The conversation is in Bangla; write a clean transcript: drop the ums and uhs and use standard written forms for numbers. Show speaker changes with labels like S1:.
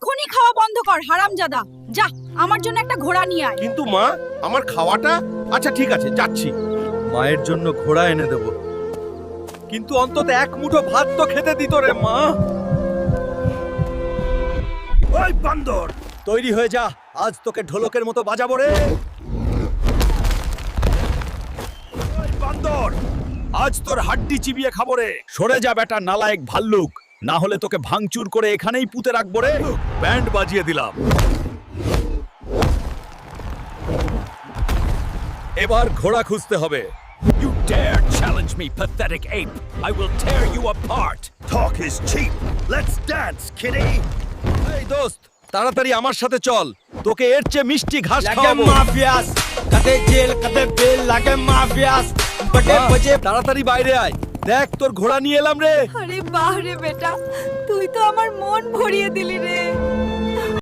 S1: এখনই খাওয়া বন্ধ কর হারামজাদা। যা আমার জন্য একটা ঘোড়া নিয়ে আয়।
S2: কিন্তু মা, আমার খাওয়াটা। আচ্ছা ঠিক আছে, যাচ্ছি।
S3: মায়ের জন্য ঘোড়া এনে দেব, কিন্তু অন্তত এক মুঠো ভাত তো খেতে দিত রে মা।
S2: ওই বান্দর,
S3: তৈরি হয়ে যা, আজ তোকে ঢোলকের মতো বাজাবো রে।
S2: ওই বান্দর, আজ তোর হাড্ডি চিবিয়ে খাবো রে।
S3: সরে যা বেটা নালায়েক ভাল্লুক, না হলে তোকে ভাঙচুর করে এখানেই পুঁতে রাখবো রে। ব্যান্ড বাজিয়ে দিলাম। এবার ঘোড়া খুঁজতে হবে।
S4: You dare challenge me, pathetic ape! I will tear you apart!
S2: Talk is cheap. Let's dance, kitty.
S3: এই দোস্ত, তাড়াতাড়ি আমার সাথে চল, তোকে এর চেয়ে মিষ্টি ঘাস
S5: Like
S3: খাওয়াবো।
S5: mafias, kade jail, kade bail, like mafias. Bade baje
S3: তাড়াতাড়ি বাইরে আয়, দেখ তোর ঘোড়া নিয়ে এলাম রে।
S1: আরে বাহ রে বেটা, তুই তো আমার মন ভরিয়ে দিলি রে।